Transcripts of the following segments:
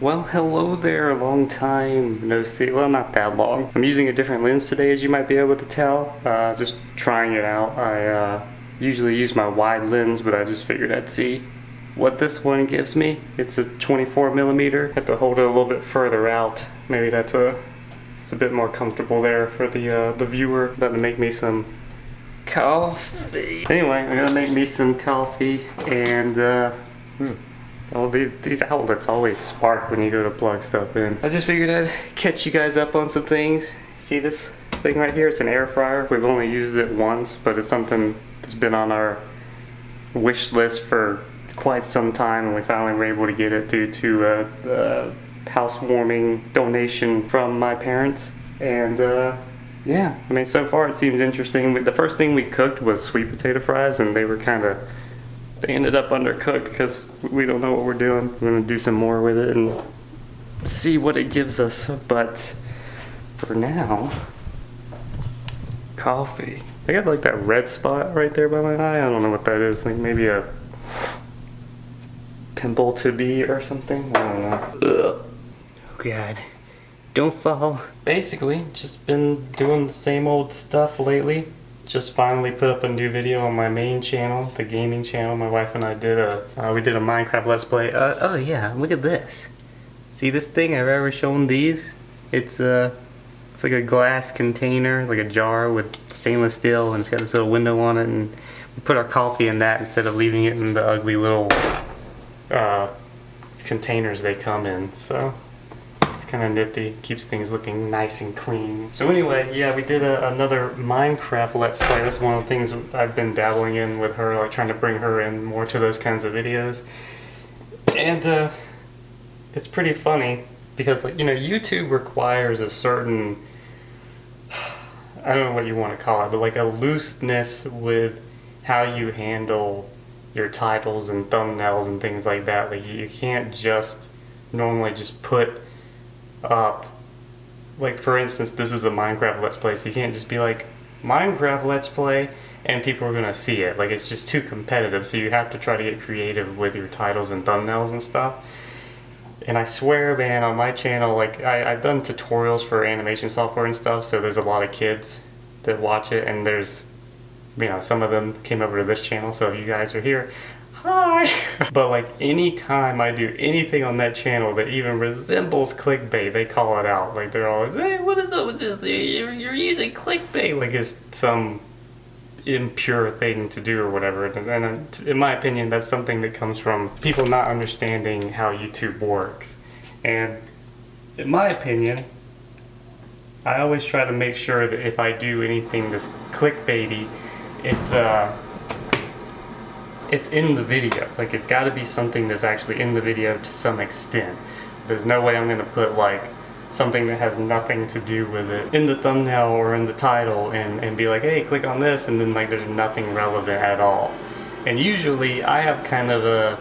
Well, hello there, long time no see. Well, not that long. I'm using a different lens today, as you might be able to tell. Just trying it out. I usually use my wide lens, but I just figured I'd see what this one gives me. It's a 24mm. Have to hold it a little bit further out. Maybe it's a bit more comfortable there for the viewer. About to make me some coffee. Anyway, I'm gonna make me some coffee and all these outlets always spark when you go to plug stuff in. I just figured I'd catch you guys up on some things. See this thing right here? It's an air fryer. We've only used it once, but it's something that's been on our wish list for quite some time, and we finally were able to get it due to a housewarming donation from my parents. And yeah, I mean, so far it seems interesting. The first thing we cooked was sweet potato fries, and they ended up undercooked because we don't know what we're doing. We're gonna do some more with it and see what it gives us. But for now, coffee. I got like that red spot right there by my eye. I don't know what that is. Like maybe a pimple to be or something. I don't know. Oh God. Don't fall. Basically, just been doing the same old stuff lately. Just finally put up a new video on my main channel, the gaming channel. My wife and I did we did a Minecraft Let's Play. Oh yeah, look at this. See this thing? I've ever shown these. It's like a glass container, like a jar with stainless steel, and it's got this little window on it, and we put our coffee in that instead of leaving it in the ugly little containers they come in. So it's kind of nifty, keeps things looking nice and clean. So anyway, yeah, we did another Minecraft Let's Play. That's one of the things I've been dabbling in with her, like trying to bring her in more to those kinds of videos. And it's pretty funny because, like, you know, YouTube requires a certain, I don't know what you want to call it, but like a looseness with how you handle your titles and thumbnails and things like that. Like you can't just normally just put up, like for instance, this is a Minecraft Let's Play, so you can't just be like Minecraft Let's Play and people are gonna see it. Like it's just too competitive, so you have to try to get creative with your titles and thumbnails and stuff. And I swear, man, on my channel, like I've done tutorials for animation software and stuff, so there's a lot of kids that watch it, and there's, you know, some of them came over to this channel, so if you guys are here, hi! But like any time I do anything on that channel that even resembles clickbait, they call it out. Like they're all, hey, what is up with this? You're using clickbait, like it's some impure thing to do or whatever. And in my opinion, that's something that comes from people not understanding how YouTube works. And in my opinion, I always try to make sure that if I do anything that's clickbaity, it's in the video. Like it's got to be something that's actually in the video to some extent. There's no way I'm going to put like something that has nothing to do with it in the thumbnail or in the title and be like, hey, click on this, and then like there's nothing relevant at all. And usually I have kind of a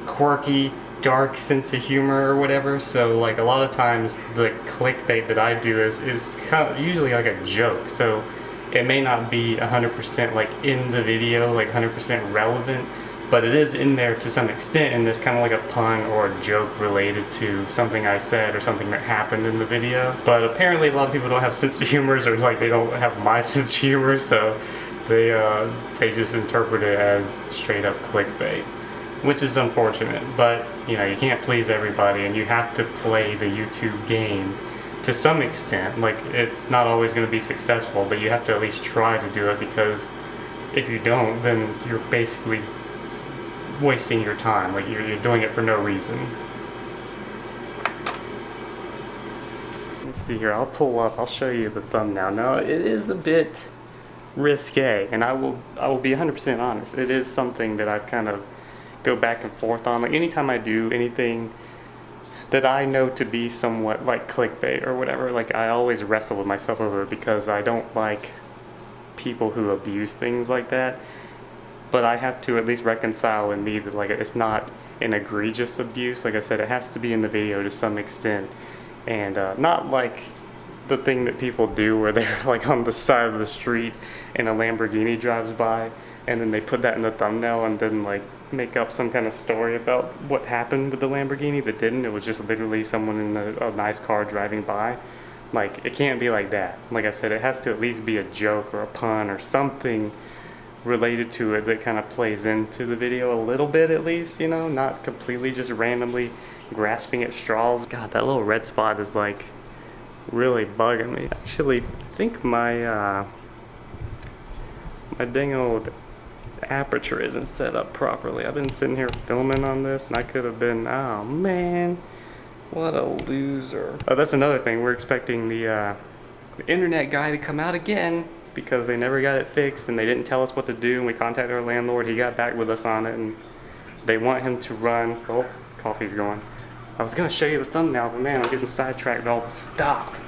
quirky, dark sense of humor or whatever, so like a lot of times the clickbait that I do is kind of usually like a joke. So it may not be 100% like in the video, like 100% relevant, but it is in there to some extent, and it's kind of like a pun or a joke related to something I said or something that happened in the video. But apparently a lot of people don't have sense of humor, or like they don't have my sense of humor, so they just interpret it as straight up clickbait, which is unfortunate. But you know, you can't please everybody, and you have to play the YouTube game to some extent. Like it's not always going to be successful, but you have to at least try to do it, because if you don't, then you're basically wasting your time. Like you're doing it for no reason. Let's see here, I'll pull up, I'll show you the thumbnail. Now it is a bit risque, and I will be 100% honest. It is something that I've kind of go back and forth on. Like anytime I do anything that I know to be somewhat like clickbait or whatever, like I always wrestle with myself over it, because I don't like people who abuse things like that. But I have to at least reconcile in me that like it's not an egregious abuse. Like I said, it has to be in the video to some extent, and not like the thing that people do where they're like on the side of the street and a Lamborghini drives by and then they put that in the thumbnail and then like make up some kind of story about what happened with the Lamborghini that didn't. It was just literally someone in a nice car driving by. Like, it can't be like that. Like I said, it has to at least be a joke or a pun or something related to it that kind of plays into the video a little bit at least, you know, not completely just randomly grasping at straws. God, that little red spot is like really bugging me. Actually, I think my dang old aperture isn't set up properly. I've been sitting here filming on this and I could have been, oh man, what a loser. Oh, that's another thing. We're expecting the internet guy to come out again because they never got it fixed and they didn't tell us what to do, and we contacted our landlord. He got back with us on it and they want him to run. Oh, coffee's going. I was gonna show you the thumbnail, but man, I'm getting sidetracked with all the stuff.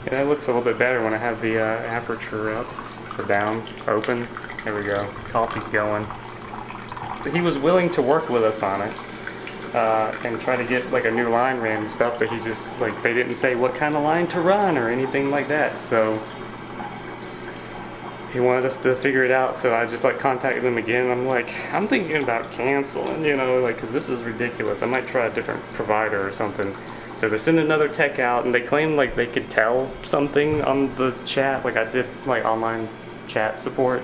Yeah, that looks a little bit better when I have the aperture up or down, open. There we go. Coffee's going. But he was willing to work with us on it and try to get like a new line ran and stuff, but he just, like, they didn't say what kind of line to run or anything like that. So he wanted us to figure it out, so I just like contacted him again. I'm like, I'm thinking about canceling, you know, like, because this is ridiculous. I might try a different provider or something. So they sent another tech out, and they claimed like they could tell something on the chat. Like, I did like online chat support,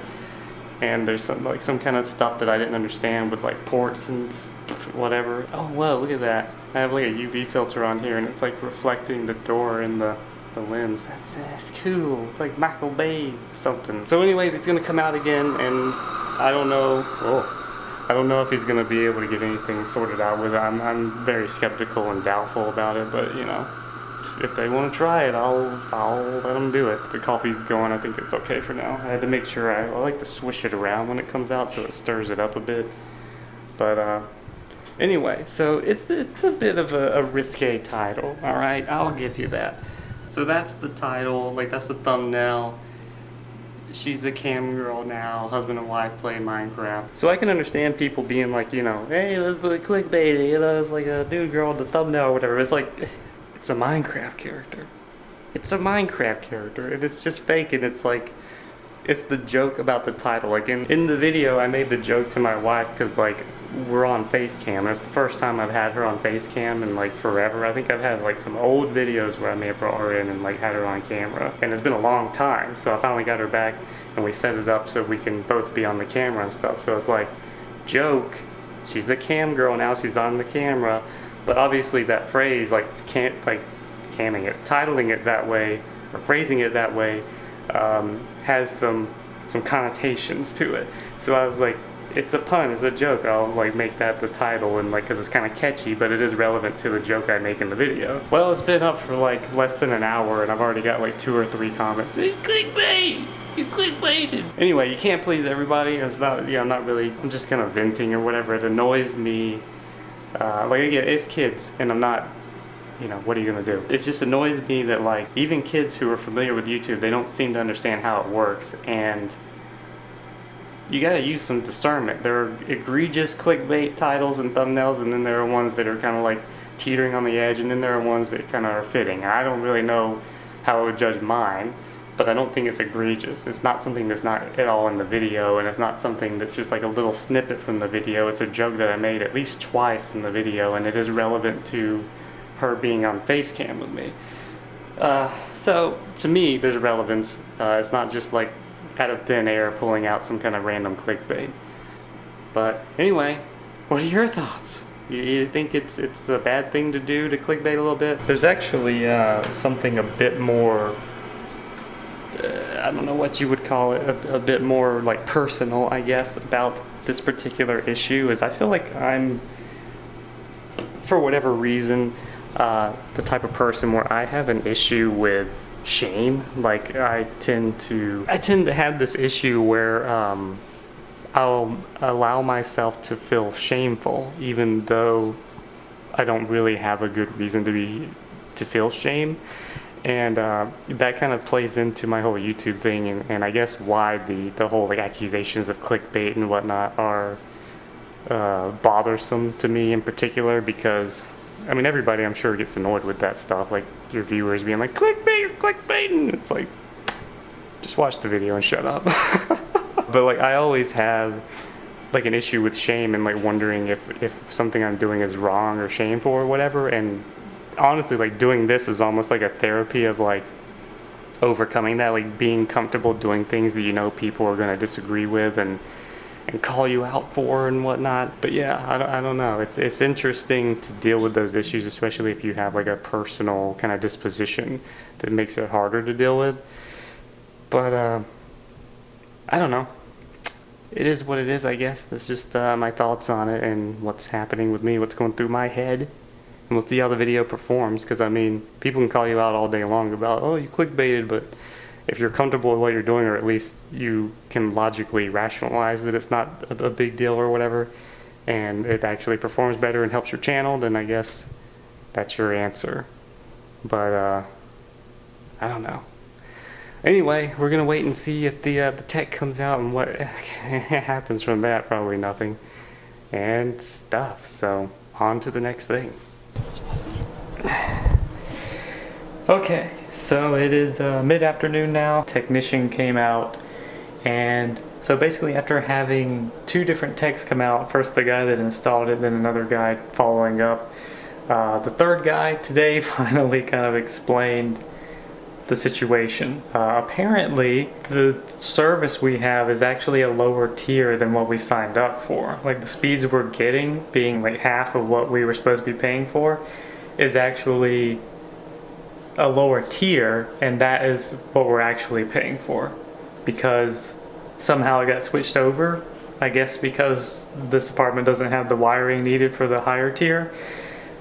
and there's some kind of stuff that I didn't understand with like ports and whatever. Oh whoa, look at that. I have like a UV filter on here, and it's like reflecting the door in the lens. That's cool. It's like Michael Bay something. So anyway, it's gonna come out again, and I don't know. I don't know if he's gonna be able to get anything sorted out with it. I'm very skeptical and doubtful about it, but you know, if they want to try it, I'll let them do it. The coffee's going. I think it's okay for now. I had to make sure I like to swish it around when it comes out so it stirs it up a bit. But anyway, so it's a bit of a risque title. All right, I'll give you that. So that's the title, like that's the thumbnail. She's a cam girl now, husband and wife play Minecraft. So I can understand people being like, you know, hey, let's do clickbait, you know, it's like a dude girl with the thumbnail or whatever. It's like, it's a Minecraft character. It's a Minecraft character, and it's just fake, and it's like, it's the joke about the title. Like in the video, I made the joke to my wife because like we're on face cam. It's the first time I've had her on face cam in like forever. I think I've had like some old videos where I may have brought her in and like had her on camera, and it's been a long time. So I finally got her back, and we set it up so we can both be on the camera and stuff. So it's like, joke, she's a cam girl now, she's on the camera. But obviously that phrase, like camming it, titling it that way, or phrasing it that way, has some connotations to it. So I was like, it's a pun, it's a joke. I'll like make that the title, and like, because it's kind of catchy, but it is relevant to the joke I make in the video. Well, it's been up for like less than an hour, and I've already got like 2 or 3 comments. Hey, clickbait! You clickbaited! Anyway, you can't please everybody. It's not, yeah, I'm just kind of venting or whatever. It annoys me. Like again, it's kids, and I'm not, you know, what are you gonna do? It just annoys me that like even kids who are familiar with YouTube, they don't seem to understand how it works, and you gotta use some discernment. There are egregious clickbait titles and thumbnails, and then there are ones that are kind of like teetering on the edge, and then there are ones that kind of are fitting. I don't really know how I would judge mine, but I don't think it's egregious. It's not something that's not at all in the video, and it's not something that's just like a little snippet from the video. It's a joke that I made at least twice in the video, and it is relevant to her being on face cam with me. So to me, there's relevance. It's not just like out of thin air pulling out some kind of random clickbait. But anyway, what are your thoughts? You think it's a bad thing to do to clickbait a little bit? There's actually something a bit more, I don't know what you would call it, a bit more like personal, I guess, about this particular issue. Is I feel like I'm, for whatever reason, the type of person where I have an issue with shame. Like I tend to have this issue where I'll allow myself to feel shameful even though I don't really have a good reason to feel shame. And that kind of plays into my whole YouTube thing, and I guess why the whole like accusations of clickbait and whatnot are bothersome to me in particular, because I mean, everybody I'm sure gets annoyed with that stuff, like your viewers being like, clickbait, you're clickbaiting. It's like, just watch the video and shut up. But like I always have like an issue with shame and like wondering if something I'm doing is wrong or shameful or whatever. And honestly, like doing this is almost like a therapy of like overcoming that, like being comfortable doing things that you know people are going to disagree with and call you out for and whatnot. But yeah, I don't know. It's interesting to deal with those issues, especially if you have like a personal kind of disposition that makes it harder to deal with. But I don't know. It is what it is, I guess. That's just my thoughts on it and what's happening with me, what's going through my head. And we'll see how the video performs, because I mean, people can call you out all day long about, oh, you clickbaited, but if you're comfortable with what you're doing, or at least you can logically rationalize that it's not a big deal or whatever, and it actually performs better and helps your channel, then I guess that's your answer. But I don't know. Anyway, we're gonna wait and see if the tech comes out and what happens from that. Probably nothing and stuff. So on to the next thing. Okay, so it is mid-afternoon now. Technician came out, and so basically after having two different techs come out, first the guy that installed it, then another guy following up, the third guy today finally kind of explained the situation. Apparently the service we have is actually a lower tier than what we signed up for. Like the speeds we're getting, being like half of what we were supposed to be paying for, is actually a lower tier, and that is what we're actually paying for, because somehow it got switched over, I guess because this apartment doesn't have the wiring needed for the higher tier.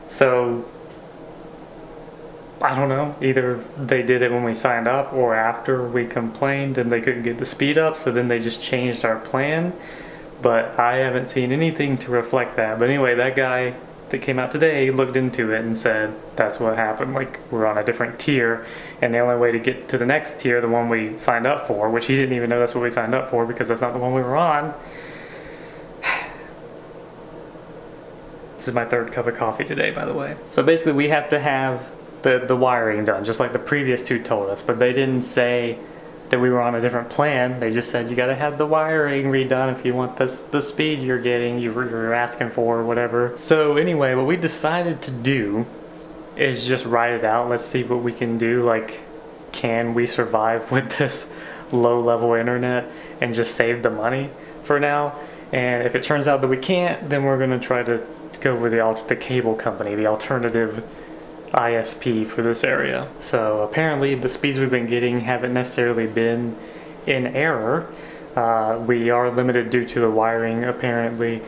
So I don't know, either they did it when we signed up or after we complained and they couldn't get the speed up, so then they just changed our plan. But I haven't seen anything to reflect that. But anyway, that guy that came out today looked into it and said that's what happened. Like, we're on a different tier, and the only way to get to the next tier, the one we signed up for, which he didn't even know that's what we signed up for because that's not the one we were on. This is my third cup of coffee today, by the way. So basically we have to have the wiring done, just like the previous two told us, but they didn't say that we were on a different plan. They just said you gotta have the wiring redone if you want the speed you're getting, you're asking for, or whatever. So anyway, what we decided to do is just write it out. Let's see what we can do. Like, can we survive with this low-level internet and just save the money for now? And if it turns out that we can't, then we're gonna try to go with the cable company, the alternative ISP for this area. So apparently the speeds we've been getting haven't necessarily been in error. We are limited due to the wiring apparently,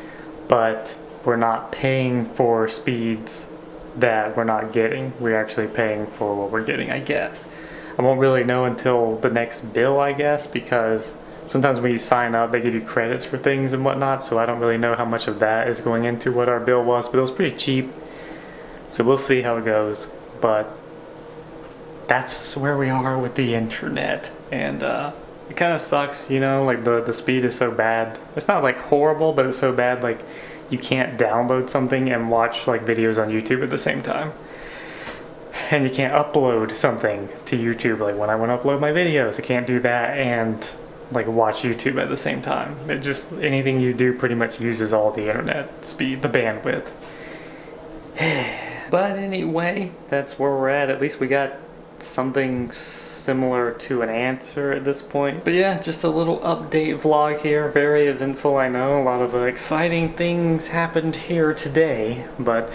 but we're not paying for speeds that we're not getting. We're actually paying for what we're getting, I guess. I won't really know until the next bill, I guess, because sometimes when you sign up they give you credits for things and whatnot, so I don't really know how much of that is going into what our bill was, but it was pretty cheap. So we'll see how it goes, but that's where we are with the internet. And it kind of sucks, you know, like the speed is so bad. It's not like horrible, but it's so bad like you can't download something and watch like videos on YouTube at the same time. And you can't upload something to YouTube. Like when I want to upload my videos, I can't do that and like watch YouTube at the same time. It just, anything you do pretty much uses all the internet speed, the bandwidth. But anyway, that's where we're at least we got something similar to an answer at this point. But yeah, just a little update vlog here. Very eventful, I know. A lot of exciting things happened here today. But,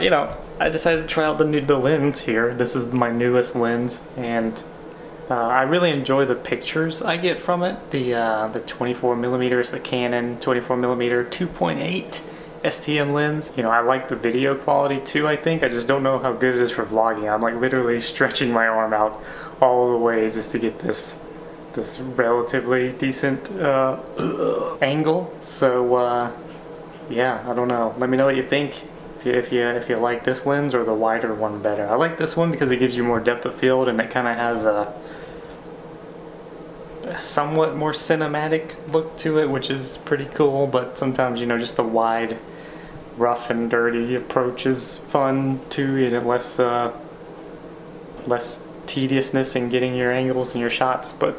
you know, I decided to try out the lens here. This is my newest lens, and I really enjoy the pictures I get from it. The 24mm is the Canon 24mm 2.8 STM lens. You know, I like the video quality too, I think. I just don't know how good it is for vlogging. I'm like literally stretching my arm out all the way just to get this relatively decent angle. So yeah, I don't know. Let me know what you think. If you like this lens or the wider one better. I like this one because it gives you more depth of field, and it kind of has a somewhat more cinematic look to it, which is pretty cool. But sometimes, you know, just the wide, rough and dirty approach is fun too, and less tediousness in getting your angles and your shots. But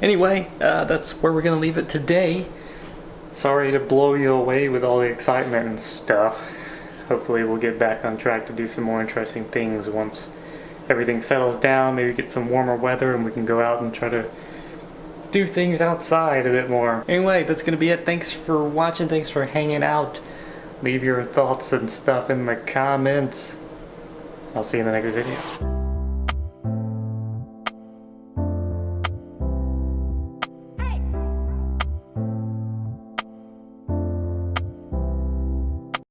anyway, that's where we're gonna leave it today. Sorry to blow you away with all the excitement and stuff. Hopefully we'll get back on track to do some more interesting things once everything settles down, maybe get some warmer weather and we can go out and try to do things outside a bit more. Anyway, that's gonna be it. Thanks for watching, thanks for hanging out. Leave your thoughts and stuff in the comments. I'll see you in the next video.